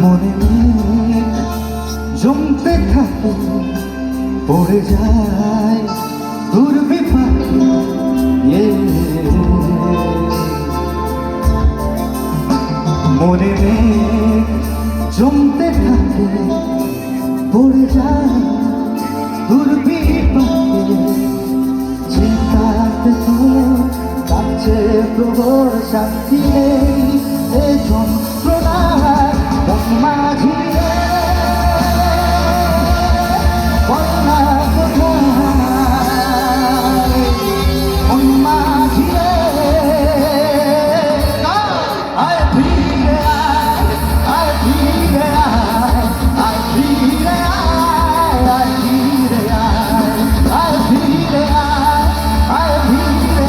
মনে জমতে থাকে পড়ে যায় দুর্বিপাকে মনে জমতে থাকে পড়ে যায় দুর্বিপাকে চিন্তাতে তো কাছে প্রবল শান্তি নেই এই যন্ত্রণায় মন মাঝিয়ে বন্যা কোথায় মন মাঝিয়ে আয় ফিরে আয় ফিরে আয় ফিরে আয় ফিরে আয় ফিরে আয় ফিরে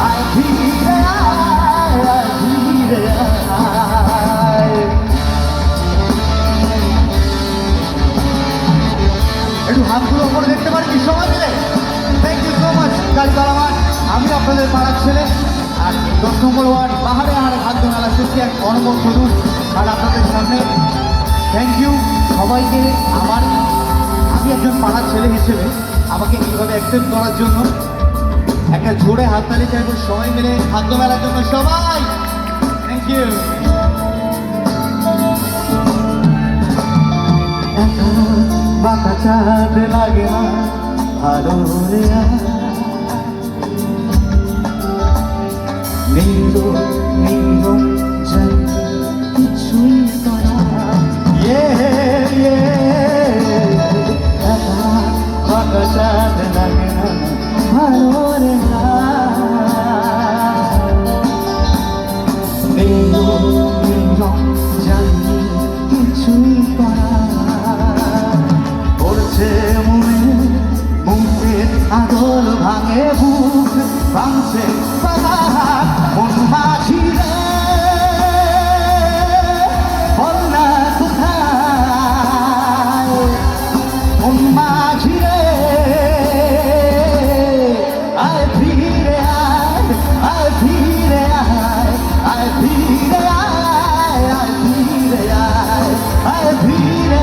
আয় ফিরে আয় ফিরে আয়। একটু হাতগুলো ওপরে দেখতে পারি কি সবাই মিলে? Thank you so much Kalitala মাঠ। আমি আপনাদের পাড়ার ছেলে আর 10 নম্বর ওয়ার্ড পাহাড়ে পাহাড়ে খাদ্য মেলা শেষে এক অনবর করুন আর আপনাদের সামনে থ্যাংক ইউ সবাইকে। আমি একজন পাড়ার ছেলে হিসেবে আমাকে এইভাবে অ্যাকসেপ্ট করার জন্য একটা জোরে হাততালি চাইব সবাই মিলে খাদ্য মেলার জন্য সবাই থ্যাংক ইউ। বাঁকা চাঁদ লাগে না ভালো রে নীল নীল কিছুই করা বাঁকা চাঁদ লাগে না ভালো রে নীল নীল জানি কিছুই করা মনে মুখের আদল ভাঙে বুক ভাঙছে মন মাঝিরে বন্যা কোথায় মন মাঝিরে আয় ফিরে আয় ফিরে আয় ফিরে আয় ফিরে আয় ফিরে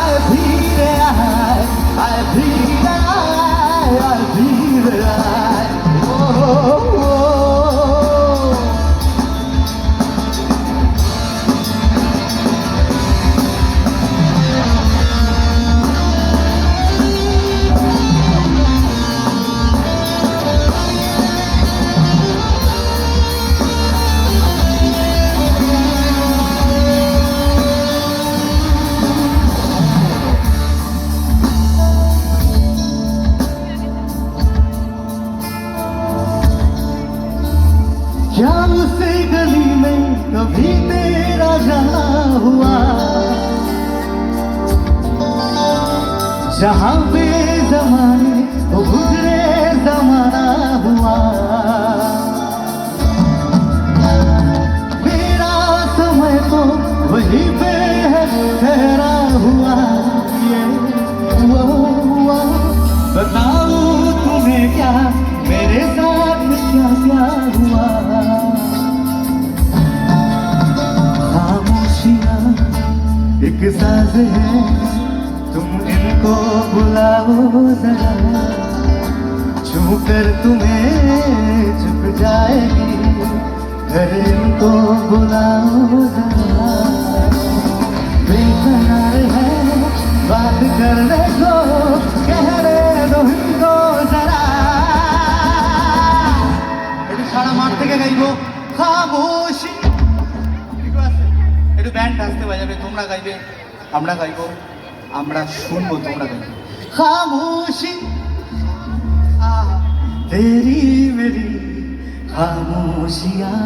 I feel it, I feel it, I feel it, oh, oh, oh. क्या उसे गली में कभी तेरा जाना हुआ जहाँ पे जमाने वो गुजरे जमाना हुआ मेरा समय तो वही पे है ठहरा हुआ ये हुआ बताऊं तुम्हें क्या मेरे साथ क्या क्या हुआ खामोशियाँ एक साज है तुम इनको बुलाओ जरा छू कर तुम्हें चुप जाएगी घर इनको बुलाओ जरा बेकरार है बात करने को कहने दो इनको जरा সারা মাঠ থেকে গাইব খামোশি একটু ব্যান্ড আসতে বাজাবে তোমরা গাইবে আমরা গাইবো, আমরা শুনবো, তোমরা গাইবো। খামোশি तेरी मेरी खामोशियाँ